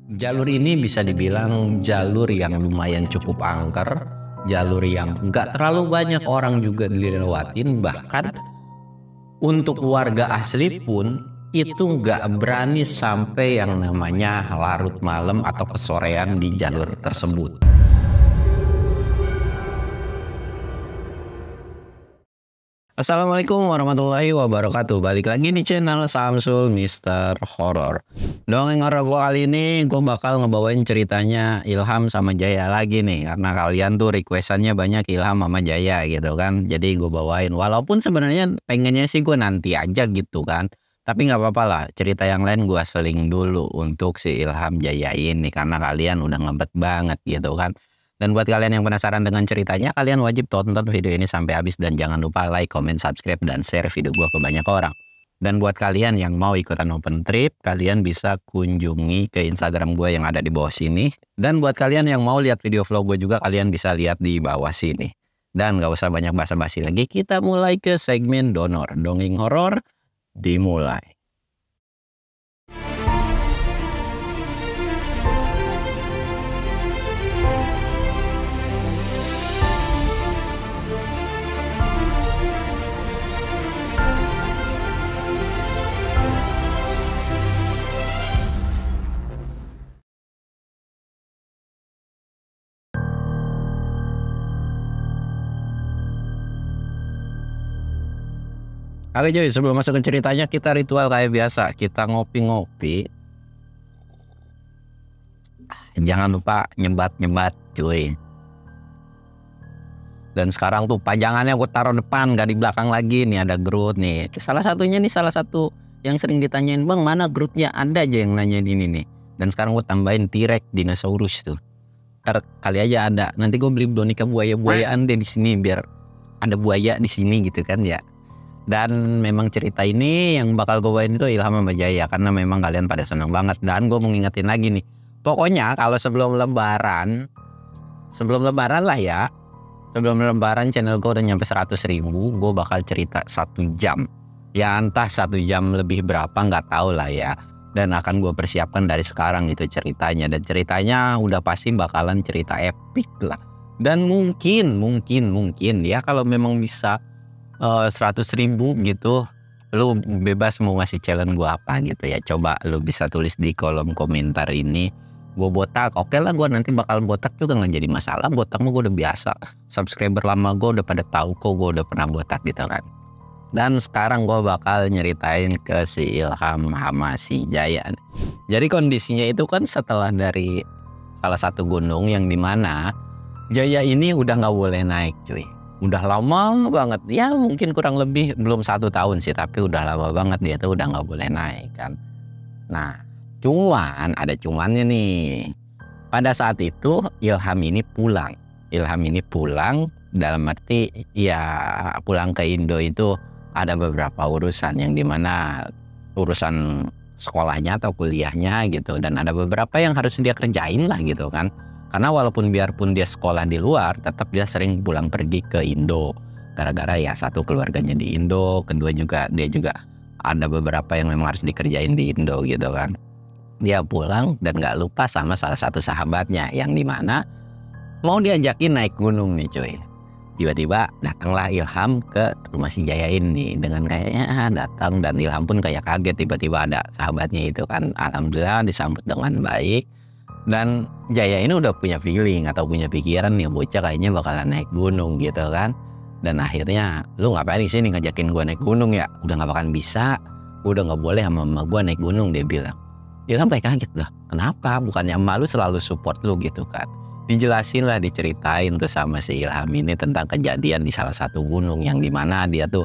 Jalur ini bisa dibilang jalur yang lumayan cukup angker, jalur yang nggak terlalu banyak orang juga dilewatin, bahkan untuk warga asli pun itu nggak berani sampai yang namanya larut malam atau kesorean di jalur tersebut. Assalamualaikum warahmatullahi wabarakatuh. Balik lagi di channel Samsul Mister Horror. Dongeng horor gue kali ini gue bakal ngebawain ceritanya Ilham sama Jaya lagi nih. Karena kalian tuh requestannya banyak Ilham sama Jaya gitu kan. Jadi gue bawain. Walaupun sebenarnya pengennya sih gue nanti aja gitu kan. Tapi nggak apa-apa lah. Cerita yang lain gue seling dulu untuk si Ilham Jaya ini. Karena kalian udah ngebet banget gitu kan. Dan buat kalian yang penasaran dengan ceritanya, kalian wajib tonton video ini sampai habis dan jangan lupa like, comment, subscribe, dan share video gue ke banyak orang. Dan buat kalian yang mau ikutan open trip, kalian bisa kunjungi ke Instagram gue yang ada di bawah sini. Dan buat kalian yang mau lihat video vlog gue juga, kalian bisa lihat di bawah sini. Dan gak usah banyak basa-basi lagi, kita mulai ke segmen donor. Dongeng horor dimulai. Oke cuy, sebelum masuk ke ceritanya kita ritual kayak biasa. Kita ngopi-ngopi. Jangan lupa nyebat-nyebat cuy. Dan sekarang tuh pajangannya gue taruh depan, gak di belakang lagi. Nih ada Groot nih. Salah satunya nih, salah satu yang sering ditanyain, bang mana Grootnya? Ada aja yang nanyain ini nih. Dan sekarang gue tambahin T-Rex dinosaurus tuh. Ntar kali aja ada. Nanti gue beli boneka buaya-buayaan deh di sini biar ada buaya di sini gitu kan ya. Dan memang cerita ini yang bakal gue bawain itu Ilham sama Jaya karena memang kalian pada seneng banget. Dan gue mau ngingetin lagi nih, pokoknya kalau sebelum lebaran lah ya, sebelum lebaran channel gue udah nyampe 100.000, gue bakal cerita 1 jam. Ya entah 1 jam lebih berapa nggak tahu lah ya. Dan akan gue persiapkan dari sekarang itu ceritanya. Dan ceritanya udah pasti bakalan cerita epic lah. Dan mungkin ya kalau memang bisa 100.000 gitu, lu bebas mau ngasih challenge gue apa gitu ya. Coba lu bisa tulis di kolom komentar ini. Gue botak, oke lah, gue nanti bakal botak juga nggak jadi masalah. Botak mah gue udah biasa. Subscriber lama gue udah pada tahu kok gue udah pernah botak gitu kan. Dan sekarang gue bakal nyeritain ke si Ilham sama si Jaya. Jadi kondisinya itu kan setelah dari salah satu gunung yang dimana Jaya ini udah nggak boleh naik cuy. Udah lama banget, ya mungkin kurang lebih belum 1 tahun sih, tapi udah lama banget dia tuh udah nggak boleh naik kan. Nah, cuman ada cumannya nih. Pada saat itu Ilham ini pulang dalam arti ya pulang ke Indo itu ada beberapa urusan yang dimana urusan sekolahnya atau kuliahnya gitu, dan ada beberapa yang harus dia kerjain lah gitu kan. Karena walaupun biarpun dia sekolah di luar, tetap dia sering pulang pergi ke Indo. Gara-gara ya satu keluarganya di Indo, kedua juga dia juga ada beberapa yang memang harus dikerjain di Indo gitu kan. Dia pulang dan gak lupa sama salah satu sahabatnya yang dimana mau diajakin naik gunung nih cuy. Tiba-tiba datanglah Ilham ke rumah si Jaya ini dengan kayaknya datang, dan Ilham pun kayak kaget tiba-tiba ada sahabatnya itu kan. Alhamdulillah disambut dengan baik. Dan Jaya ini udah punya feeling atau punya pikiran nih, bocah kayaknya bakalan naik gunung gitu kan. Dan akhirnya, lu ngapain di sini ngajakin gua naik gunung ya? Udah gak bakalan bisa, udah gak boleh sama emak gua naik gunung, dia bilang. Dia kan kayak kaget lah, kenapa? Bukannya emak lu selalu support lu gitu kan. Dijelasin lah, diceritain tuh sama si Ilham ini tentang kejadian di salah satu gunung yang dimana dia tuh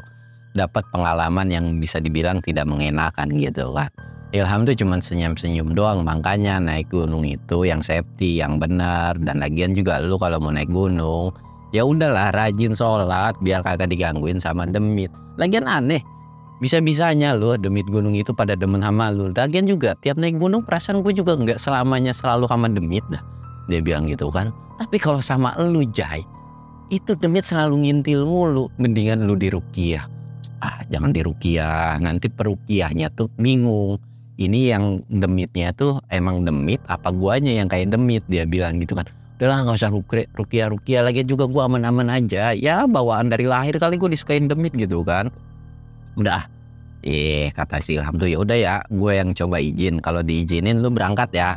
dapat pengalaman yang bisa dibilang tidak mengenakan gitu kan. Ilham tuh cuma senyum-senyum doang, makanya naik gunung itu yang safety, yang benar. Dan lagian juga lu kalau mau naik gunung, ya udahlah rajin sholat biar kagak digangguin sama demit. Lagian aneh, bisa-bisanya lu demit gunung itu pada demen sama lu. Lagian juga tiap naik gunung perasaan gue juga nggak selamanya selalu sama demit dah. Dia bilang gitu kan. Tapi kalau sama lu Jai, itu demit selalu ngintil mulu. Mendingan lu diruqyah. Jangan diruqyah, nanti peruqyahnya tuh bingung. ini yang demitnya tuh emang demit apa guanya yang kayak demit, dia bilang gitu kan. Udahlah nggak usah rukiah lagi juga gua aman-aman aja, ya bawaan dari lahir kali gue disukain demit gitu kan. Udah kata si Ilham tuh, ya udah ya gue yang coba izin, kalau diizinin lu berangkat ya.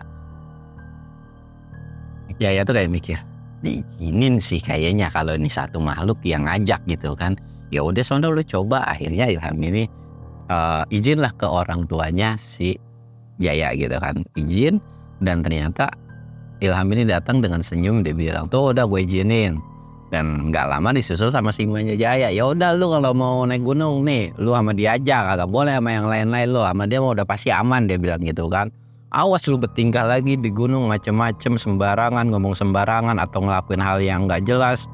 Ya tuh kayak mikir, diizinin sih kayaknya kalau ini satu makhluk yang ngajak gitu kan. Ya udah soalnya lu coba. Akhirnya Ilham ini izinlah ke orang tuanya si Jaya gitu kan, izin. Dan ternyata Ilham ini datang dengan senyum, dia bilang tuh udah gue izinin. Dan nggak lama disusul sama si emaknya Jaya. Ya udah lu kalau mau naik gunung nih, lu sama dia aja, kagak boleh sama yang lain-lain, lu sama dia mau udah pasti aman, dia bilang gitu kan. Awas lu bertingkah lagi di gunung macem-macem sembarangan, ngomong sembarangan atau ngelakuin hal yang nggak jelas,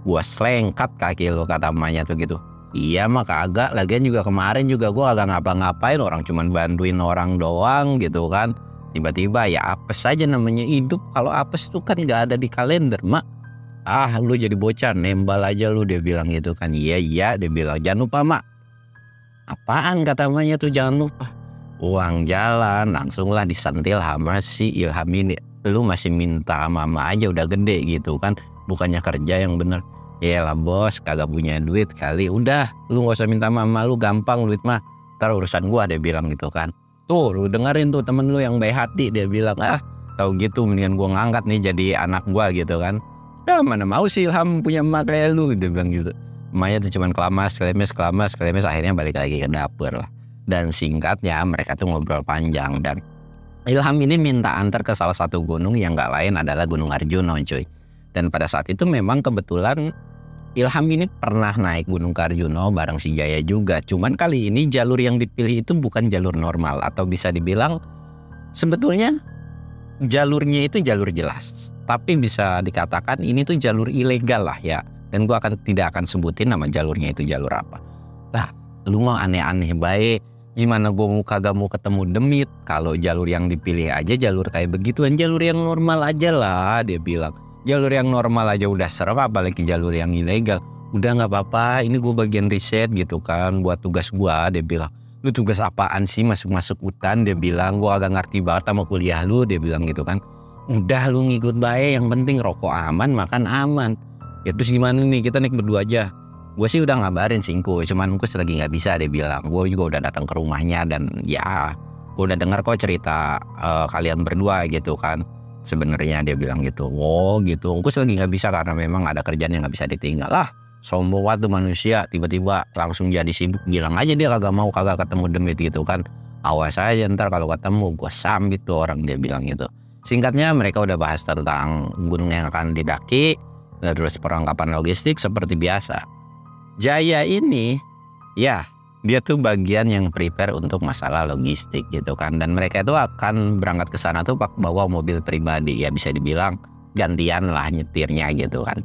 gua selengkat kaki lu, kata emaknya tuh gitu. Iya mah kagak, lagian juga kemarin juga gua kagak ngapa-ngapain, orang cuman bantuin orang doang gitu kan. Tiba-tiba ya apes aja namanya hidup, kalau apes itu kan nggak ada di kalender mak. Ah lu jadi bocah nembal aja lu, dia bilang gitu kan. Iya dia bilang, jangan lupa mak. Apaan kata emaknya tuh jangan lupa? Uang jalan. Langsunglah disentil sama si Ilham ini. Lu masih minta mama aja udah gede gitu kan, bukannya kerja yang bener. Yalah bos, kagak punya duit kali. Udah lu gak usah minta mama, lu gampang duit mah, ntar urusan gua, dia bilang gitu kan. Tuh lu dengerin tuh temen lu yang baik hati, dia bilang tahu gitu mendingan gua ngangkat nih jadi anak gua gitu kan. Ya mana mau sih Ilham punya emak kayak lu, dia bilang gitu. Emaknya tuh cuman kelamas, akhirnya balik lagi ke dapur lah. Dan singkatnya mereka tuh ngobrol panjang, dan Ilham ini minta antar ke salah satu gunung yang gak lain adalah Gunung Arjuna cuy. Dan pada saat itu memang kebetulan Ilham ini pernah naik Gunung Arjuna bareng si Jaya juga. Cuman kali ini jalur yang dipilih itu bukan jalur normal, atau bisa dibilang sebetulnya jalurnya itu jalur jelas, tapi bisa dikatakan ini tuh jalur ilegal lah ya. Dan gua tidak akan sebutin nama jalurnya itu jalur apa. Lah lu mau aneh-aneh baik, gimana gua kagak mau ketemu demit kalau jalur yang dipilih aja jalur kayak begituan. Jalur yang normal aja lah, dia bilang. Jalur yang normal aja udah serem, apalagi jalur yang ilegal. Udah nggak apa-apa, ini gua bagian riset gitu kan buat tugas gua, dia bilang. Lu tugas apaan sih masuk-masuk hutan, dia bilang. Gua agak ngerti banget sama kuliah lu, dia bilang gitu kan. Udah lu ngikut baik, yang penting rokok aman, makan aman. Ya terus gimana nih, kita naik berdua aja. Gue sih udah ngabarin Singku, cuman gue lagi nggak bisa, dia bilang. Gue juga udah datang ke rumahnya, dan ya gue udah dengar kok cerita kalian berdua gitu kan. Sebenarnya dia bilang gitu. Oh gitu, gue lagi nggak bisa karena memang ada kerjaan yang nggak bisa ditinggal lah. Sombong banget tuh manusia, tiba-tiba langsung jadi sibuk. Bilang aja dia kagak mau, kagak ketemu demit gitu kan. Awas aja ntar kalau ketemu gue sambit tuh orang, dia bilang gitu. Singkatnya mereka udah bahas tentang gunung yang akan didaki, terus perlengkapan logistik seperti biasa. Jaya ini ya dia tuh bagian yang prepare untuk masalah logistik gitu kan. Dan mereka itu akan berangkat ke sana tuh bawa mobil pribadi, ya bisa dibilang gantian lah nyetirnya gitu kan.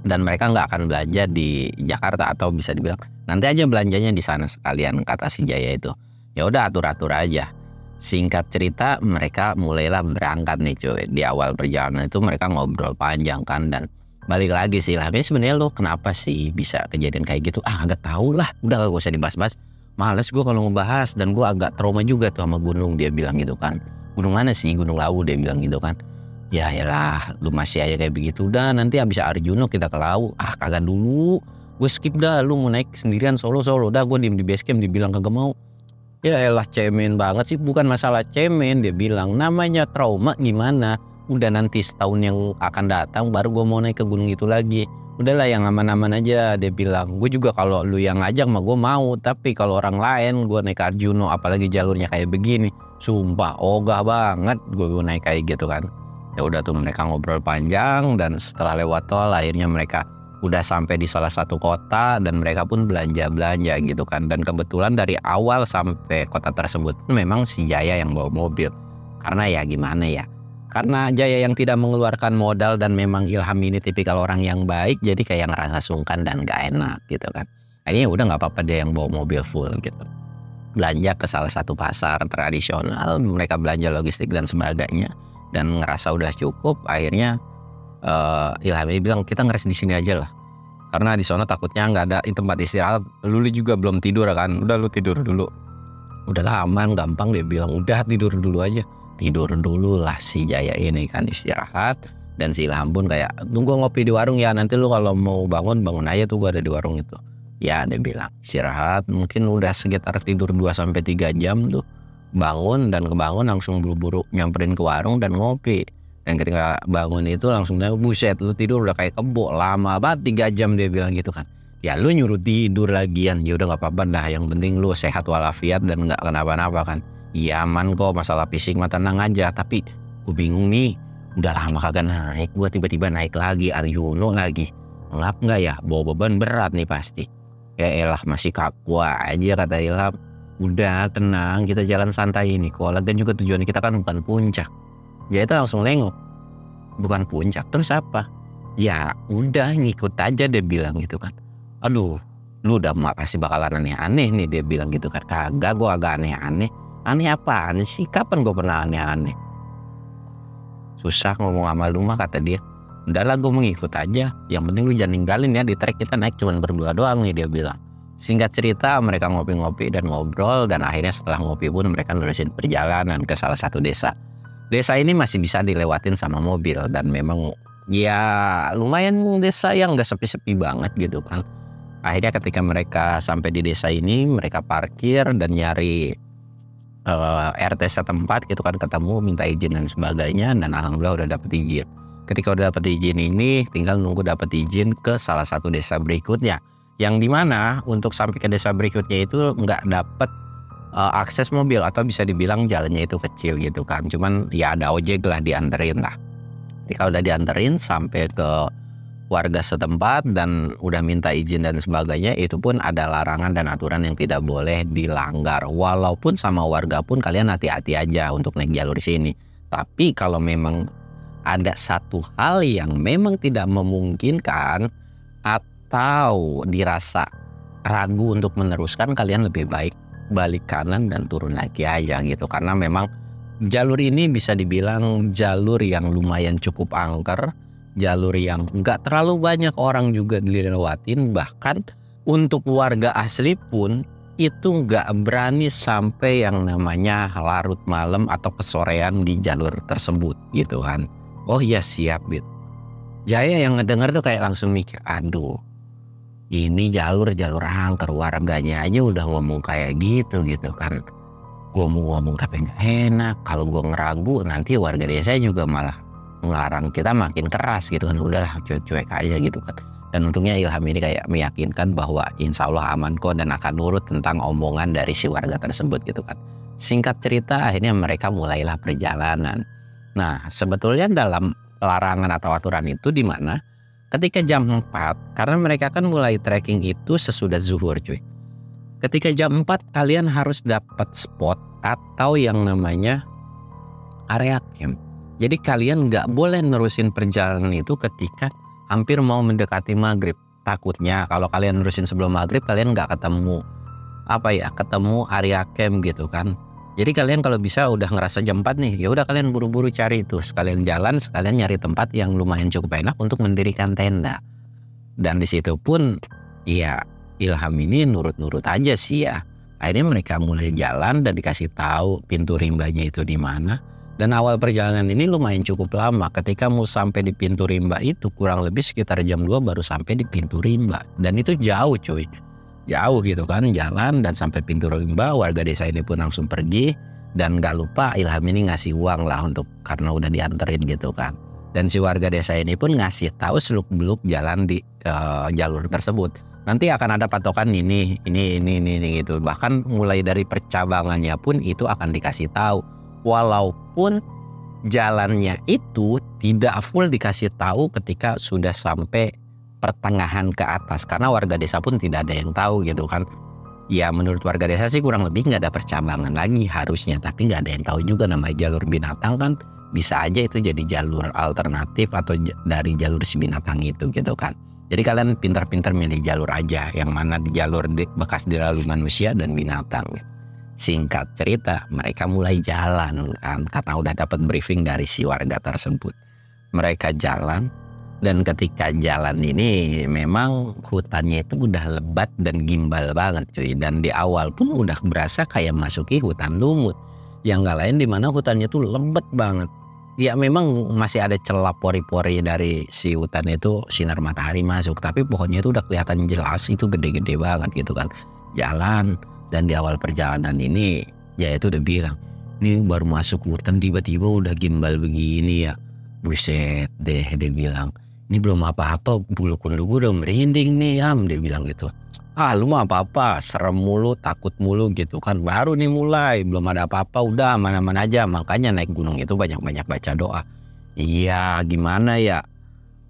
Dan mereka nggak akan belanja di Jakarta, atau bisa dibilang nanti aja belanjanya di sana sekalian, kata si Jaya itu. Ya udah atur-atur aja. Singkat cerita mereka mulailah berangkat nih cuy. Di awal perjalanan itu mereka ngobrol panjang kan, dan balik lagi sih lah, sebenarnya lo kenapa sih bisa kejadian kayak gitu? Agak tahu lah, udah gak usah dibahas-bahas. Males gue kalau ngebahas, dan gue agak trauma juga tuh sama gunung, dia bilang gitu kan. Gunung mana sih? Gunung Lawu, dia bilang gitu kan. Ya lah, lu masih aja kayak begitu. Udah nanti abis Arjuna kita ke Lawu. Kagak dulu, gue skip dah. Lu mau naik sendirian solo. Udah gue diem di base camp, dibilang kagak mau. Ya elah cemen banget sih. Bukan masalah cemen, dia bilang. Namanya trauma gimana? Udah nanti setahun yang akan datang baru gue mau naik ke gunung itu lagi. Udahlah yang aman-aman aja, dia bilang. Gue juga kalau lu yang ngajak mah gue mau. Tapi kalau orang lain gue naik Arjuna, apalagi jalurnya kayak begini, sumpah ogah banget gue naik kayak gitu kan. Ya udah tuh mereka ngobrol panjang, dan setelah lewat tol akhirnya mereka udah sampai di salah satu kota, dan mereka pun belanja gitu kan. Dan kebetulan dari awal sampai kota tersebut memang si Jaya yang bawa mobil. Karena ya gimana ya, karena Jaya yang tidak mengeluarkan modal, dan memang Ilham ini tipikal orang yang baik, jadi kayak ngerasa sungkan dan gak enak gitu kan. Akhirnya udah gak apa-apa dia yang bawa mobil full gitu. Belanja ke salah satu pasar tradisional, mereka belanja logistik dan sebagainya, dan ngerasa udah cukup. Akhirnya Ilham ini bilang kita ngeres di sini aja lah, karena di sana takutnya nggak ada tempat istirahat. Lu juga belum tidur kan, udah lu tidur dulu. Udahlah aman, gampang, dia bilang. Udah tidur dulu aja. Tidur dulu lah si Jaya ini kan, istirahat. Dan si Ilham pun kayak, tunggu ngopi di warung ya, nanti lu kalau mau bangun aja tuh, gua ada di warung itu. Ya dia bilang istirahat, mungkin udah sekitar tidur 2-3 jam tuh. Bangun dan kebangun langsung buru-buru nyamperin ke warung dan ngopi. Dan ketika bangun itu langsung bilang, buset lu tidur udah kayak kebo, lama banget 3 jam, dia bilang gitu kan. Ya lu nyuruh tidur lagian, ya udah nggak apa-apa dah, yang penting lu sehat walafiat dan nggak kenapa-napa kan. Iya aman kok, masalah fisik mah tenang aja. Tapi gue bingung nih, udah lama kagak naik, gue tiba-tiba naik lagi, Arjuno lagi. Ngap nggak ya, bawa beban berat nih pasti. Ya elah masih kaku aja, kata Ilham. Udah tenang, kita jalan santai ini kok. Dan juga tujuan kita kan bukan puncak. Ya itu langsung nengok, bukan puncak, terus apa? Ya udah ngikut aja, dia bilang gitu kan. Aduh, lu udah pasti bakalan aneh-aneh nih, dia bilang gitu kan. Kagak, gue agak aneh-aneh. Aneh apaan sih? Kapan gue pernah aneh-aneh? Susah ngomong sama lu mah, kata dia. Udahlah gue mengikut aja. Yang penting lu jangan ninggalin ya, di trek kita naik cuma berdua doang nih, dia bilang. Singkat cerita mereka ngopi-ngopi dan ngobrol. Dan akhirnya setelah ngopi pun mereka nerusin perjalanan ke salah satu desa. Desa ini masih bisa dilewatin sama mobil. Dan memang ya lumayan desa yang gak sepi-sepi banget gitu kan. Akhirnya ketika mereka sampai di desa ini, mereka parkir dan nyari RT setempat gitu kan, ketemu, minta izin dan sebagainya. Dan alhamdulillah udah dapet izin. Ketika udah dapet izin ini, tinggal nunggu dapet izin ke salah satu desa berikutnya. Yang dimana untuk sampai ke desa berikutnya itu nggak dapet akses mobil, atau bisa dibilang jalannya itu kecil gitu kan. Cuman ya ada ojek lah, dianterin lah. Ketika udah dianterin sampai ke warga setempat dan udah minta izin dan sebagainya, itu pun ada larangan dan aturan yang tidak boleh dilanggar. Walaupun sama warga pun kalian hati-hati aja untuk naik jalur sini. Tapi kalau memang ada satu hal yang memang tidak memungkinkan atau dirasa ragu untuk meneruskan, kalian lebih baik balik kanan dan turun lagi aja gitu. Karena memang jalur ini bisa dibilang jalur yang lumayan cukup angker, jalur yang nggak terlalu banyak orang juga dilewatin. Bahkan untuk warga asli pun itu nggak berani sampai yang namanya larut malam atau kesorean di jalur tersebut gitu kan. Oh iya siap gitu. Jaya yang ngedenger tuh kayak langsung mikir, aduh ini jalur angker, warganya aja udah ngomong kayak gitu kan. Gue mau ngomong tapi gak enak, kalau gue ngeragu nanti warga desa juga malah ngelarang kita makin keras gitu kan. Udahlah cuek-cuek aja gitu kan. Dan untungnya Ilham ini kayak meyakinkan bahwa insya Allah aman kok dan akan nurut tentang omongan dari si warga tersebut gitu kan. Singkat cerita akhirnya mereka mulailah perjalanan. Nah sebetulnya dalam larangan atau aturan itu di mana ketika jam 4, karena mereka kan mulai trekking itu sesudah zuhur cuy. Ketika jam 4 kalian harus dapat spot atau yang namanya area camp. Jadi kalian gak boleh nerusin perjalanan itu ketika hampir mau mendekati maghrib. Takutnya kalau kalian nerusin sebelum maghrib kalian gak ketemu ketemu area camp gitu kan. Jadi kalian kalau bisa udah ngerasa jam 4 nih, ya udah kalian buru-buru cari itu, sekalian jalan, sekalian nyari tempat yang lumayan cukup enak untuk mendirikan tenda. Dan di situ pun ya Ilham ini nurut-nurut aja sih ya. Akhirnya mereka mulai jalan dan dikasih tahu pintu rimbanya itu di mana. Dan awal perjalanan ini lumayan cukup lama. Ketika mau sampai di pintu rimba itu kurang lebih sekitar jam 2 baru sampai di pintu rimba. Dan itu jauh cuy. Jauh gitu kan jalan, dan sampai pintu rimba warga desa ini pun langsung pergi. Dan gak lupa Ilham ini ngasih uang lah untuk karena udah dianterin gitu kan. Dan si warga desa ini pun ngasih tahu seluk-beluk jalan di jalur tersebut. Nanti akan ada patokan ini gitu. Bahkan mulai dari percabangannya pun itu akan dikasih tahu. Walaupun jalannya itu tidak full dikasih tahu ketika sudah sampai pertengahan ke atas, karena warga desa pun tidak ada yang tahu gitu kan. Ya menurut warga desa sih kurang lebih nggak ada percabangan lagi harusnya, tapi nggak ada yang tahu juga namanya jalur binatang kan, bisa aja itu jadi jalur alternatif atau dari jalur si binatang itu gitu kan. Jadi kalian pintar-pintar milih jalur aja yang mana di jalur bekas dilalui manusia dan binatang. Singkat cerita mereka mulai jalan kan, karena udah dapat briefing dari si warga tersebut. Mereka jalan Dan ketika jalan ini memang hutannya itu udah lebat dan gimbal banget cuy. Dan di awal pun udah berasa kayak masuki hutan lumut. Yang gak lain dimana hutannya tuh lebat banget. Ya memang masih ada celah pori-pori dari si hutan itu sinar matahari masuk. Tapi pohonnya itu udah kelihatan jelas itu gede-gede banget gitu kan. Jalan dan di awal perjalanan ini ya itu udah bilang, ini baru masuk hutan tiba-tiba udah gimbal begini ya. Buset deh dia bilang. Ini belum apa-apa, bulu kuduk gue udah merinding nih dia bilang gitu. Lu mah apa-apa, serem mulu, takut mulu gitu kan. Baru nih mulai, belum ada apa-apa, udah aman-aman aja. Makanya naik gunung itu banyak-banyak baca doa. Iya gimana ya,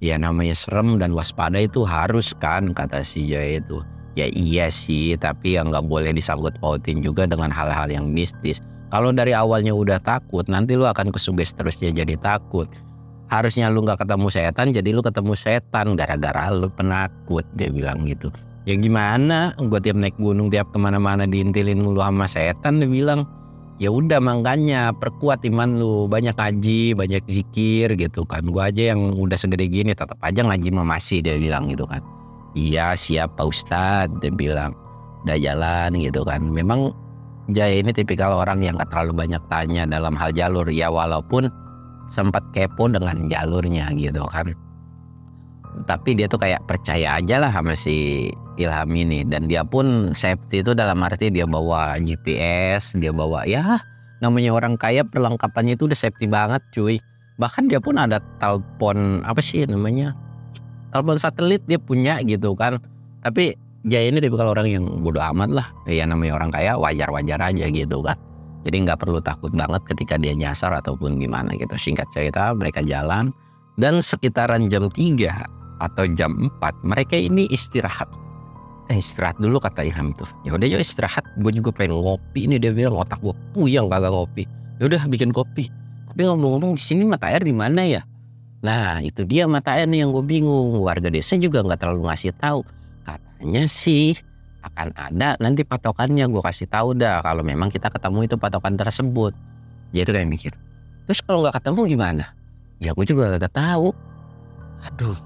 ya namanya serem dan waspada itu harus kan, kata si Jaya itu. Ya iya sih, tapi yang gak boleh disangkut pautin juga dengan hal-hal yang mistis. Kalau dari awalnya udah takut, nanti lu akan kesuges terusnya jadi takut. Harusnya lu gak ketemu setan, jadi lu ketemu setan gara-gara lu penakut, dia bilang gitu. Ya gimana, gue tiap naik gunung, tiap kemana-mana diintilin mulu sama setan, dia bilang. Ya udah makanya perkuat iman lu, banyak ngaji, banyak zikir gitu kan. Gue aja yang udah segede gini tetap aja ngaji masih, dia bilang gitu kan. Iya siap Pak Ustadz, dia bilang. Udah jalan gitu kan. Memang Jaya ini tipikal orang yang gak terlalu banyak tanya dalam hal jalur. Ya walaupun sempat kepo dengan jalurnya gitu kan. Tapi dia tuh kayak percaya aja lah sama si Ilham ini. Dan dia pun safety itu dalam arti dia bawa GPS, dia bawa ya namanya orang kaya perlengkapannya itu udah safety banget cuy. Bahkan dia pun ada telepon apa sih namanya, telepon satelit dia punya gitu kan. Tapi Jaya ini tipikal orang yang bodo amat lah. Ya namanya orang kaya wajar-wajar aja gitu kan. Jadi nggak perlu takut banget ketika dia nyasar ataupun gimana gitu. Singkat cerita mereka jalan dan sekitaran jam 3 atau jam 4 mereka ini istirahat. Istirahat dulu kata Ilham tuh. Ya udah yuk istirahat, gue juga pengen ngopi ini, dia bilang otak gue puyeng kagak ngopi. Ya udah bikin kopi. Tapi ngomong-ngomong di sini mata air di mana ya? Nah itu dia mata air nih yang gue bingung. Warga desa juga nggak terlalu ngasih tahu. Katanya sih akan ada nanti patokannya, gue kasih tahu dah kalau memang kita ketemu itu patokan tersebut. Dia itu kayak mikir, terus kalau nggak ketemu gimana? Ya gue juga gak tahu. Aduh,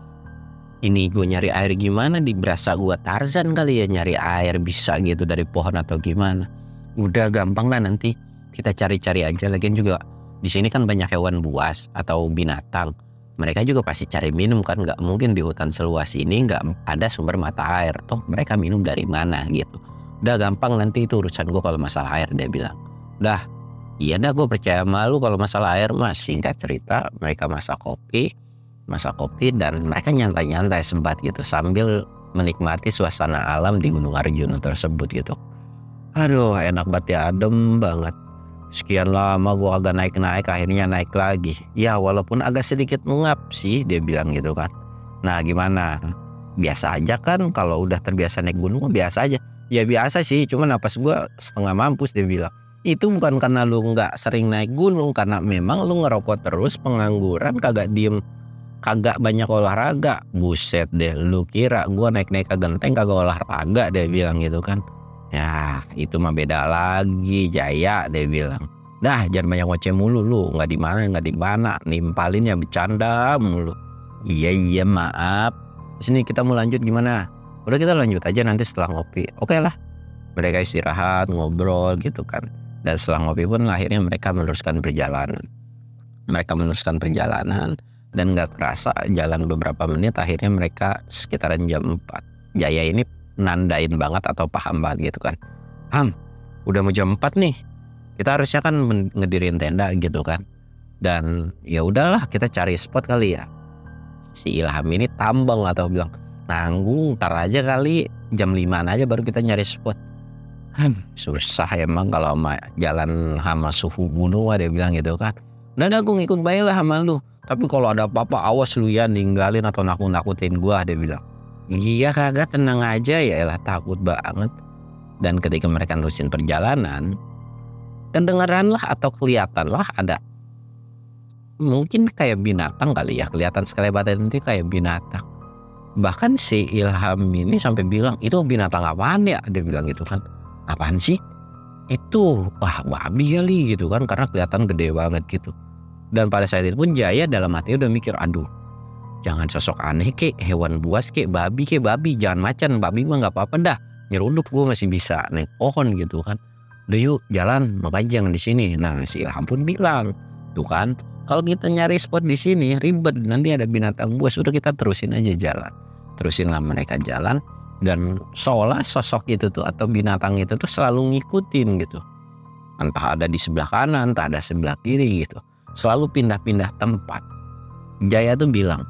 ini gue nyari air gimana? Berasa gue Tarzan kali ya nyari air bisa gitu dari pohon atau gimana? Udah gampang lah nanti kita cari-cari aja. Lagian juga di sini kan banyak hewan buas atau binatang. Mereka juga pasti cari minum kan, nggak mungkin di hutan seluas ini nggak ada sumber mata air. Toh mereka minum dari mana gitu. Udah gampang nanti itu urusan gue kalau masalah air, dia bilang. Udah, iya dah gue percaya sama lu kalau masalah air mas. Singkat cerita mereka masak kopi dan mereka nyantai-nyantai sempat gitu sambil menikmati suasana alam di Gunung Arjuna tersebut gitu. Aduh enak banget ya, adem banget. Sekian lama gue agak naik-naik, akhirnya naik lagi. Ya walaupun agak sedikit mengap sih, dia bilang gitu kan. Nah gimana? Biasa aja kan, kalau udah terbiasa naik gunung biasa aja. Ya biasa sih, cuman napas gue setengah mampus, dia bilang. Itu bukan karena lu gak sering naik gunung, karena memang lu ngerokok terus, pengangguran, kagak diem, kagak banyak olahraga. Buset deh, lu kira gue naik-naik ke genteng kagak olahraga, dia bilang gitu kan. Ya itu mah beda lagi Jaya, dia bilang. Dah jangan banyak ngoceh mulu lu, nggak di mana nimpalin ya bercanda mulu. Iya maaf. Terus nih kita mau lanjut gimana? Udah kita lanjut aja nanti setelah ngopi. Oke lah. Mereka istirahat ngobrol gitu kan. Dan setelah ngopi pun akhirnya mereka meneruskan perjalanan. Dan nggak kerasa jalan beberapa menit akhirnya mereka sekitaran jam 4. Jaya ini nandain banget atau paham banget gitu kan. Udah mau jam 4 nih. Kita harusnya kan ngedirin tenda gitu kan. Dan ya udahlah kita cari spot kali ya. Si Ilham ini tambang atau bilang, nanggung ntar aja kali jam 5 aja baru kita nyari spot. Susah emang kalau sama jalan sama suhu gunung, dia bilang gitu kan. Udah aku ngikut baik lah sama lu. Tapi kalau ada apa-apa awas lu ya ninggalin atau nakut-nakutin gua, dia bilang. Iya kagak, tenang aja ya elah, takut banget. Dan ketika mereka nerusin perjalanan, kedengeran lah atau kelihatan lah ada mungkin kayak binatang kali ya, kelihatan sekelebat itu kayak binatang. Bahkan si Ilham ini sampai bilang itu binatang apaan ya, dia bilang gitu kan. Apaan sih? Itu babi kali gitu kan, karena kelihatan gede banget gitu. Dan pada saat itu pun Jaya dalam hati udah mikir, aduh Jangan sosok aneh kek, hewan buas kek, babi, jangan macan, babi mah nggak apa-apa dah. Nyeruduk gue masih bisa naik pohon gitu kan. Udah yuk jalan, makanya jangan di sini. Nah si Ilham pun bilang, tuh kan, kalau kita nyari spot di sini ribet, nanti ada binatang buas. Udah kita terusin aja jalan. Terusinlah mereka jalan, dan seolah sosok itu tuh atau binatang itu tuh selalu ngikutin gitu. Entah ada di sebelah kanan, entah ada sebelah kiri gitu. Selalu pindah-pindah tempat. Jaya tuh bilang,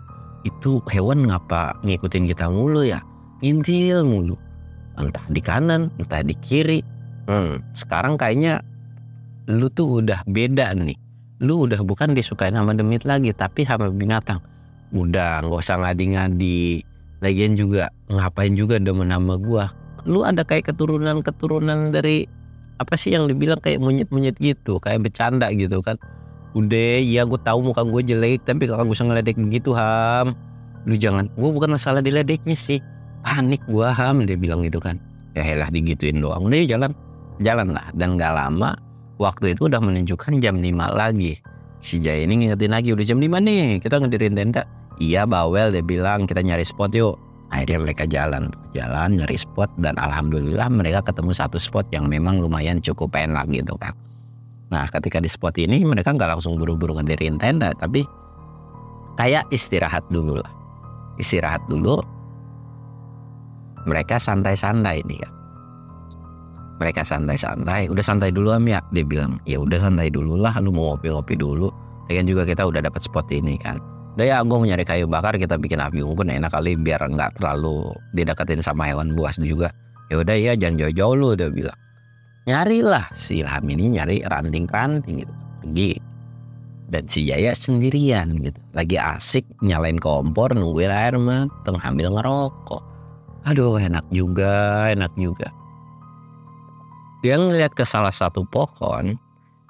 itu hewan ngapa ngikutin kita mulu ya? Ngintil mulu. Entah di kanan, entah di kiri. Sekarang kayaknya lu tuh udah beda nih. Lu udah bukan disukain sama demit lagi, tapi sama binatang. Udah gak usah ngadi-ngadi. Lagian juga ngapain juga demen sama gua. Lu ada kayak keturunan dari apa sih yang dibilang kayak monyet-monyet gitu, kayak bercanda gitu kan. Udah, ya gue tahu muka gue jelek, tapi kalau gue usah ngeledek begitu Ham. Lu jangan, gue bukan masalah diledeknya sih, panik gue Ham, dia bilang gitu kan. Ya helah digituin doang, udah jalan lah. Dan gak lama, waktu itu udah menunjukkan jam 5 lagi. Si Jaya ini ngingetin lagi, udah jam 5 nih, kita ngedirin tenda. Iya bawel, dia bilang kita nyari spot yuk. Akhirnya mereka jalan nyari spot, dan alhamdulillah mereka ketemu satu spot yang memang lumayan cukup enak gitu kan. Nah ketika di spot ini mereka gak langsung buru-buru ngedirin tenda, tapi kayak istirahat dulu lah. Istirahat dulu. Mereka santai-santai nih kan. Mereka santai-santai. Udah santai dulu Am ya, dia bilang. Ya udah santai dulu lah, lu mau ngopi-ngopi dulu. Dan juga kita udah dapat spot ini kan. Udah ya, gue mau nyari kayu bakar, kita bikin api unggun enak kali biar gak terlalu dideketin sama hewan buas juga. Ya udah ya, jangan jauh-jauh lu, dia bilang. Nyarilah si Ilham ini nyari ranting-ranting gitu, pergi. Dan si Jaya sendirian gitu, lagi asik nyalain kompor nungguin air mateng sambil ngerokok. Aduh enak juga. Dia ngeliat ke salah satu pohon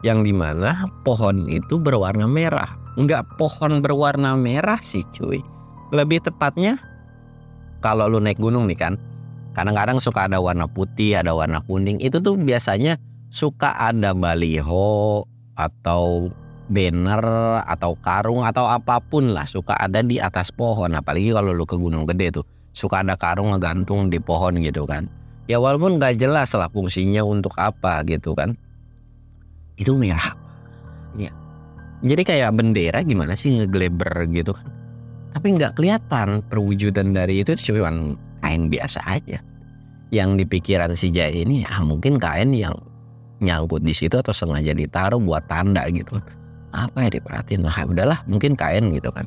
yang dimana pohon itu berwarna merah. Enggak pohon berwarna merah sih cuy, lebih tepatnya kalau lu naik gunung nih kan, kadang-kadang suka ada warna putih, ada warna kuning. Itu tuh biasanya suka ada baliho atau banner atau karung atau apapun lah, suka ada di atas pohon. Apalagi kalau lu ke Gunung Gede tuh suka ada karung ngegantung di pohon gitu kan. Ya walaupun gak jelas lah fungsinya untuk apa gitu kan. Itu merah ya. Jadi kayak bendera gimana sih ngegleber gitu kan. Tapi gak kelihatan perwujudan dari itu, cuma kain biasa aja. Yang di pikiran si Jaya ini mungkin kain yang nyangkut di situ atau sengaja ditaruh buat tanda gitu. Apa ya diperhatiin lah, udahlah mungkin kain gitu kan.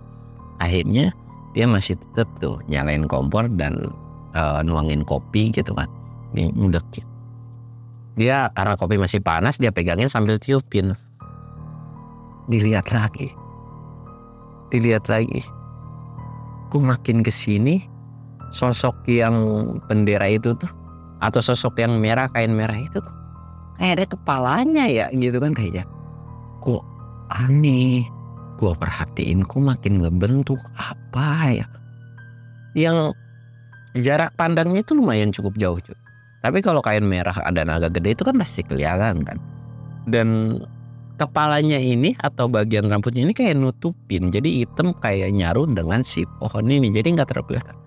Akhirnya dia masih tetap tuh nyalain kompor dan nuangin kopi gitu kan. Ini udah dia karena kopi masih panas, dia pegangin sambil tiupin. Dilihat lagi. Ku makin kesini sosok yang bendera itu tuh atau sosok yang merah, kain merah itu tuh kayak ada kepalanya ya gitu kan, kayaknya kok aneh. Gua perhatiin kok makin ngebentuk apa ya, yang jarak pandangnya itu lumayan cukup jauh cuy. Tapi kalau kain merah ada naga gede itu kan pasti kelihatan kan. Dan kepalanya ini atau bagian rambutnya ini kayak nutupin, jadi hitam kayak nyaru dengan si pohon ini, jadi nggak terlalu kelihatan.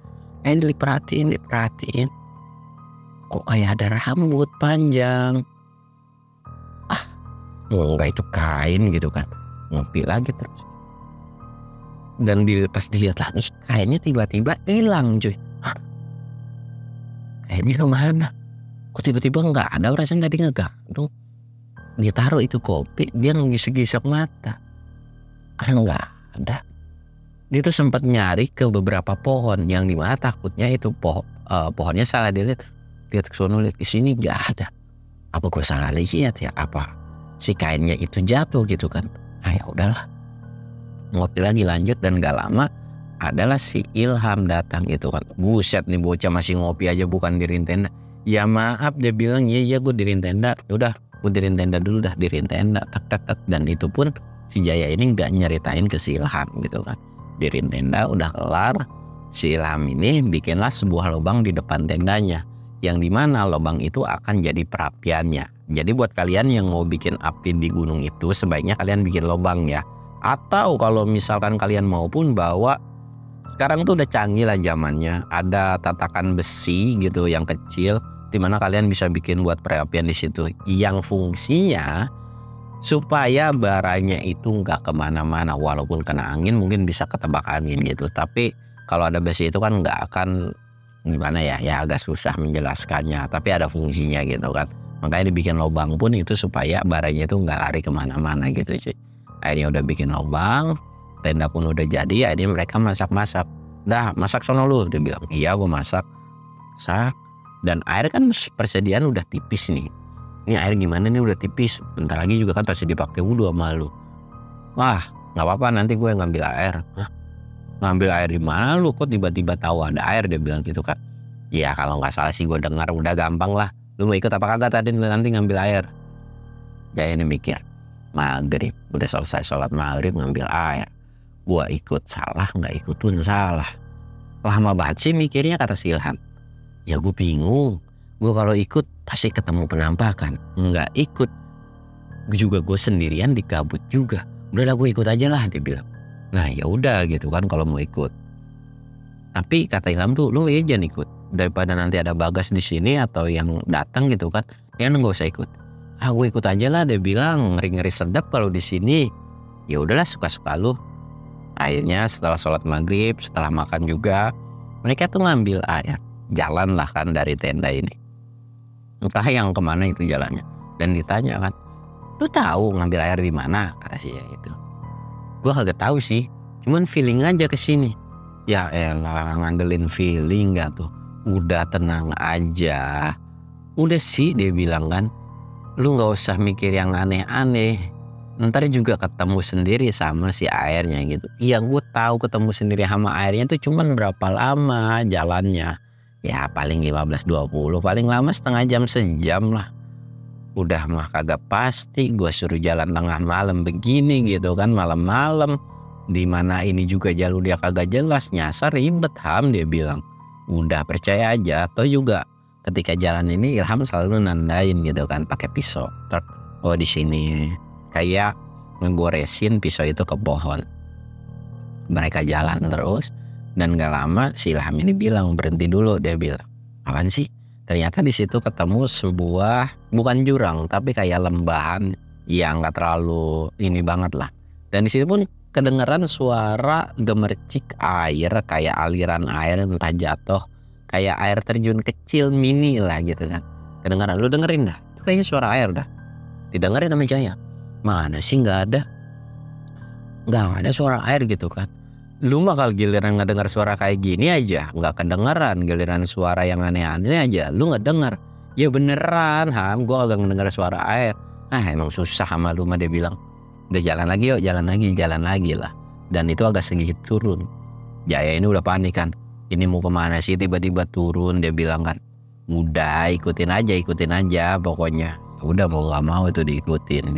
Diperhatiin, kok kayak ada rambut panjang. Enggak, itu kain gitu kan. Ngopi lagi terus. Dan pas dilihat lagi, kainnya tiba-tiba hilang cuy. Kainnya kemana? Kok tiba-tiba nggak ada, rasanya tadi ngegantung. Dia taruh itu kopi, dia ngisek-ngisek mata. Nggak ada. Dia tuh sempat nyari ke beberapa pohon yang dimana takutnya itu pohonnya salah dilihat. Lihat ke sono, lihat ke sini nggak ada. Apa gue salah lihat ya? Apa si kainnya itu jatuh gitu kan? Ya udahlah. Ngopi lagi lanjut, dan gak lama adalah si Ilham datang gitu kan. Buset nih bocah masih ngopi aja bukan dirin tenda. Ya maaf, dia bilang iya gue dirin tenda. Udah gue dirin tenda dulu dah, dirin tenda tak. Dan itu pun si Jaya ini gak nyeritain ke si Ilham gitu kan. Dirin tenda udah kelar, si Ilham ini bikinlah sebuah lubang di depan tendanya, yang dimana lubang itu akan jadi perapiannya. Jadi buat kalian yang mau bikin api di gunung itu, sebaiknya kalian bikin lubang ya. Atau kalau misalkan kalian mau pun bawa Sekarang tuh udah canggih lah zamannya. Ada tatakan besi gitu yang kecil, dimana kalian bisa bikin buat perapian di situ. Yang fungsinya supaya baranya itu nggak kemana-mana, walaupun kena angin mungkin bisa ketebak angin gitu. Tapi kalau ada besi itu kan nggak akan, gimana ya, agak susah menjelaskannya. Tapi ada fungsinya gitu kan. Makanya dibikin lubang pun itu supaya baranya itu nggak lari kemana-mana gitu cuy. Akhirnya udah bikin lubang, tenda pun udah jadi. Akhirnya mereka masak-masak. Dah masak sono lu, dia bilang. Iya gue masak. Dan air kan persediaan udah tipis nih. Ini air gimana nih, udah tipis. Bentar lagi juga kan pasti dipakai wudhu sama lu. Wah nggak apa-apa, nanti gue ngambil air. Hah? Ngambil air di mana lu, kok tiba-tiba tahu ada air, dia bilang gitu kan. Ya kalau nggak salah sih gue dengar, udah gampang lah. Lu mau ikut apa kagak tadi nanti ngambil air? Kayak ini mikir. Maghrib udah selesai sholat maghrib ngambil air. Gua ikut salah, nggak ikut pun salah. Lama banget sih mikirnya, kata si Ilham. Ya gue bingung. Gue kalau ikut pasti ketemu penampakan. Nggak ikut juga gue sendirian di gabut juga. Udahlah gue ikut aja lah, dia bilang. Nah ya udah gitu kan kalau mau ikut. Tapi kata Ilham tuh, lu jangan ikut. Daripada nanti ada Bagas di sini atau yang datang gitu kan, ya nggak usah ikut. Ah gue ikut aja lah, dia bilang. Ngeri-ngeri sedap kalau di sini. Ya udahlah, suka-suka lu. Akhirnya setelah sholat maghrib, setelah makan juga, mereka tuh ngambil air. Jalan lah kan dari tenda ini. Entah yang kemana itu jalannya. Dan ditanya kan, lu tahu ngambil air di mana? Kata si itu. Gue kagak tahu sih, cuman feeling aja kesini. Ya elah, ngandelin feeling gak tuh. Udah tenang aja. Udah sih, dia bilang kan, lu gak usah mikir yang aneh-aneh. Ntar juga ketemu sendiri sama si airnya gitu. Iya gue tahu ketemu sendiri sama airnya tuh cuman berapa lama jalannya. Ya paling 15-20, paling lama setengah jam, sejam lah. Udah mah kagak pasti gue suruh jalan tengah malam begini gitu kan, malam-malam. Dimana ini juga jalur dia kagak jelas, nyasar ribet Ham, dia bilang. Udah percaya aja. Atau juga ketika jalan ini Ilham selalu nandain gitu kan pakai pisau. Oh di sini, kayak ngegoresin pisau itu ke pohon. Mereka jalan terus dan gak lama si Ilham ini bilang berhenti dulu, dia bilang. Apaan sih? Ternyata di situ ketemu sebuah, bukan jurang tapi kayak lembahan yang gak terlalu ini banget lah. Dan di situ pun kedengeran suara gemercik air, kayak aliran air entah jatuh, kayak air terjun kecil mini lah gitu kan. Kedengeran, lu dengerin dah, itu kayaknya suara air dah. Didengerin sama Jaya. Mana sih, nggak ada suara air gitu kan. Lu mah kalau giliran ngedengar suara kayak gini aja nggak kedengeran, giliran suara yang aneh-aneh aja lu nggak denger. Ya beneran Ham, gua agak ngedengar suara air. Emang susah sama lu mah, dia bilang. Udah jalan lagi yuk, jalan lagi lah. Dan itu agak sedikit turun. Jaya ini udah panik kan. Ini mau kemana sih tiba-tiba turun, dia bilang kan. Udah ikutin aja pokoknya. Udah mau gak mau itu diikutin.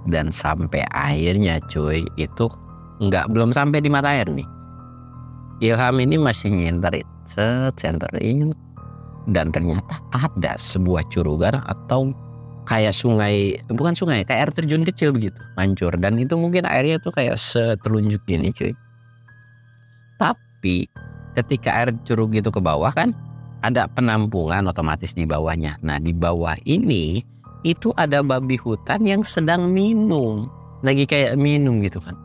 Dan sampai akhirnya cuy, itu belum sampai di mata air nih. Ilham ini masih senterin. Dan ternyata ada sebuah curugan atau kayak sungai, bukan sungai, kayak air terjun kecil begitu, mancur. Dan itu mungkin airnya tuh kayak setelunjuk gini cuy. Tapi ketika air curug itu ke bawah kan ada penampungan otomatis di bawahnya. Nah di bawah ini itu ada babi hutan yang sedang minum, lagi kayak minum gitu kan.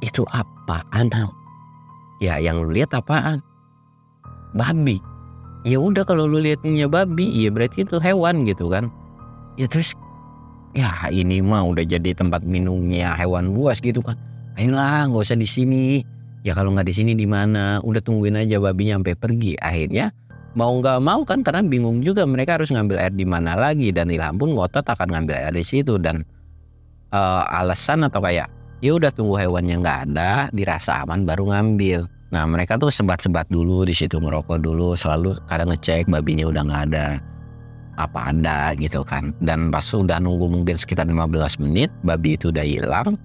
Itu apaan Ham? Ya yang lu lihat apaan? Babi. Ya udah kalau lu lihatnya babi, ya berarti itu hewan gitu kan. Ya terus, ya ini mah udah jadi tempat minumnya hewan buas gitu kan. Ayolah, nggak usah di sini. Ya kalau nggak di sini di mana? Udah tungguin aja babinya sampai pergi. Akhirnya mau nggak mau kan, karena bingung juga mereka harus ngambil air di mana lagi. Dan Ilham pun ngotot akan ngambil air di situ. Dan alasan atau kayak, ya udah tunggu hewannya nggak ada, dirasa aman baru ngambil. Nah mereka tuh sebat-sebat dulu di situ, ngerokok dulu, selalu kadang ngecek babinya udah nggak ada. Apa ada gitu kan. Dan pas udah nunggu mungkin sekitar 15 menit babi itu udah hilang,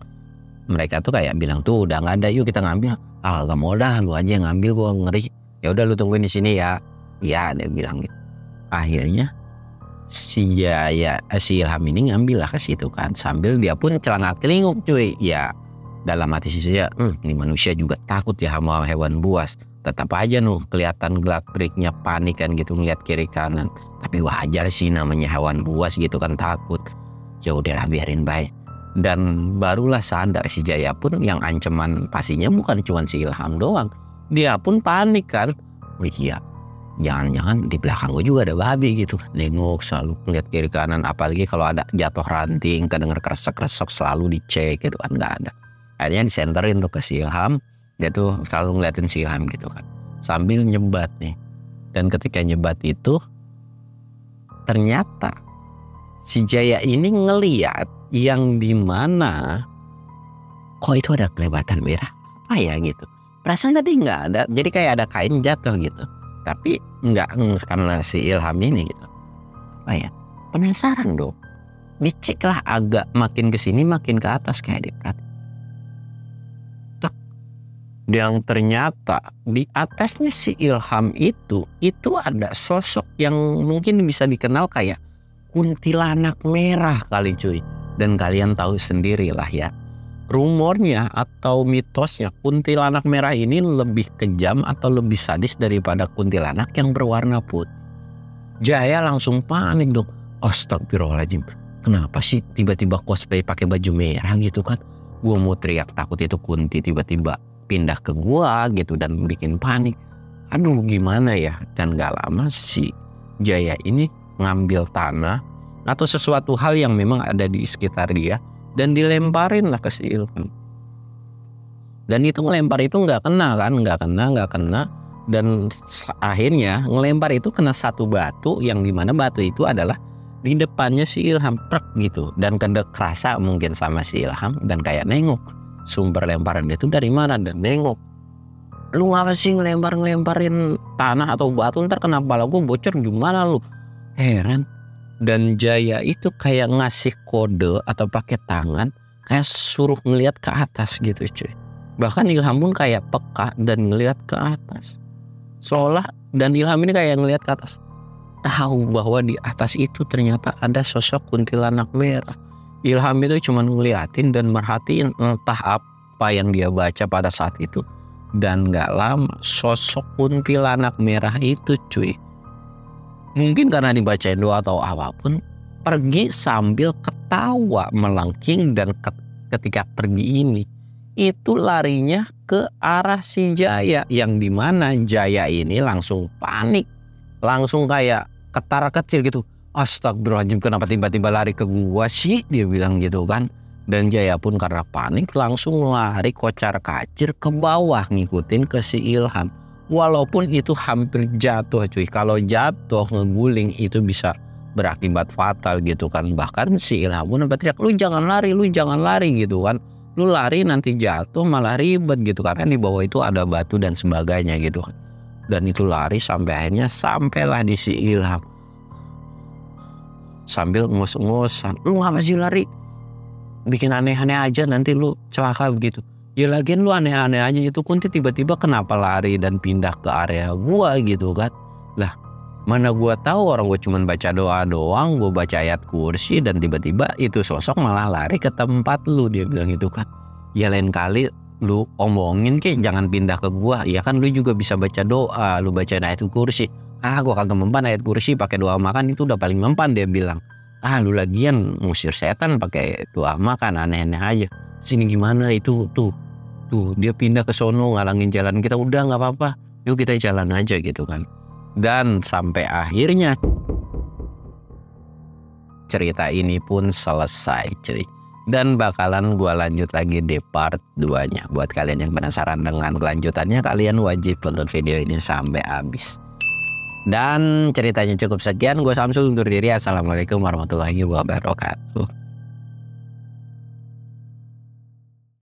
mereka tuh kayak bilang tuh udah nggak ada, yuk kita ngambil. Gak mau dah, lu aja yang ngambil, gua ngeri. Ya udah lu tungguin di sini ya. Ya dia bilang gitu. Akhirnya si Ilham ini ngambil lah ke situ kan, sambil dia pun celana kelinguk cuy. Ya Dalam hati si Jaya, ini manusia juga takut ya sama hewan buas. Tetap aja kelihatan gerak-geriknya panik kan gitu ngeliat kiri kanan. Tapi wajar sih namanya hewan buas gitu kan takut. Ya udahlah biarin baik. Dan barulah sadar si Jaya pun yang ancaman pastinya bukan cuma si Ilham doang. Dia pun panik kan. Oh iya, jangan-jangan di belakang gue juga ada babi gitu. Nengok selalu ngeliat kiri kanan. Apalagi kalau ada jatuh ranting, kedenger kresek-kresek selalu dicek gitu kan, nggak ada. Akhirnya disenterin tuh ke si Ilham. Dia tuh selalu ngeliatin si Ilham gitu kan, sambil nyebat nih. Dan ketika nyebat itu ternyata si Jaya ini ngeliat yang dimana kok itu ada kelebatan merah apa ya gitu. Perasaan tadi nggak ada, jadi kayak ada kain jatuh gitu. Tapi nggak karena si Ilham ini gitu. Apa ya, penasaran dong. Dicek lah agak makin kesini makin ke atas kayak diperhatiin. Yang ternyata di atasnya si Ilham itu ada sosok yang mungkin bisa dikenal kayak kuntilanak merah kali cuy. Dan kalian tahu sendiri lah ya, rumornya atau mitosnya kuntilanak merah ini lebih kejam atau lebih sadis daripada kuntilanak yang berwarna putih. Jaya langsung panik dong. Astagfirullahaladzim, kenapa sih tiba-tiba cosplay pakai baju merah gitu kan? Gue mau teriak takut itu kunti tiba-tiba pindah ke gua gitu dan bikin panik. Aduh gimana ya. Dan gak lama si Jaya ini ngambil tanah atau sesuatu hal yang memang ada di sekitar dia dan dilemparin lah ke si Ilham. Dan itu ngelempar itu gak kena kan, gak kena. Dan akhirnya ngelempar itu kena satu batu yang dimana batu itu adalah di depannya si Ilham gitu. Dan kerasa mungkin sama si Ilham dan kayak nengok sumber lemparan itu dari mana dan nengok. Lu ngapa sih ngelempar-ngelemparin tanah atau batu, ntar kena kepala gue bocor gimana lu? Heran. Dan Jaya itu kayak ngasih kode atau pakai tangan kayak suruh ngelihat ke atas gitu cuy. Bahkan Ilham pun kayak peka dan ngelihat ke atas. Seolah dan Ilham ini kayak ngelihat ke atas, tahu bahwa di atas itu ternyata ada sosok kuntilanak merah. Ilham itu cuma ngeliatin dan merhatiin entah apa yang dia baca pada saat itu. Dan gak lama sosok kuntilanak merah itu cuy, mungkin karena dibacain doa atau apapun, pergi sambil ketawa melengking. Dan ketika pergi ini itu larinya ke arah si Jaya, yang dimana Jaya ini langsung panik, langsung kayak ketar-ketir gitu. Astagfirullahaladzim, kenapa tiba-tiba lari ke gua sih, dia bilang gitu kan. Dan Jaya pun karena panik langsung lari kocar-kacir ke bawah ngikutin ke si Ilham. Walaupun itu hampir jatuh cuy, kalau jatuh ngeguling itu bisa berakibat fatal gitu kan. Bahkan si Ilham pun teriak, lu jangan lari gitu kan. Lu lari nanti jatuh malah ribet gitu, karena di bawah itu ada batu dan sebagainya gitu kan. Dan itu lari sampai akhirnya sampailah di si Ilham. Sambil ngos-ngosan, lu ngapa sih lari? Bikin aneh-aneh aja nanti lu celaka begitu. Ya lagian lu aneh-aneh aja, itu kunti tiba-tiba kenapa lari dan pindah ke area gua gitu kan. Lah mana gua tahu, orang gua cuman baca doa doang, gua baca ayat kursi dan tiba-tiba itu sosok malah lari ke tempat lu, dia bilang gitu kan. Ya lain kali lu omongin kek jangan pindah ke gua. Ya kan lu juga bisa baca doa, lu baca ayat kursi. Gua kagak mempan ayat kursi pakai doa makan, itu udah paling mempan, dia bilang. Lu lagian ngusir setan pakai doa makan, aneh-aneh aja. Sini gimana itu tuh dia pindah ke sono ngalangin jalan kita. Udah nggak apa-apa, yuk kita jalan aja gitu kan. Dan sampai akhirnya cerita ini pun selesai cuy. Dan bakalan gua lanjut lagi di part 2-nya. Buat kalian yang penasaran dengan kelanjutannya, kalian wajib tonton video ini sampai habis. Dan ceritanya cukup sekian. Gue Samsul undur diri. Assalamualaikum warahmatullahi wabarakatuh.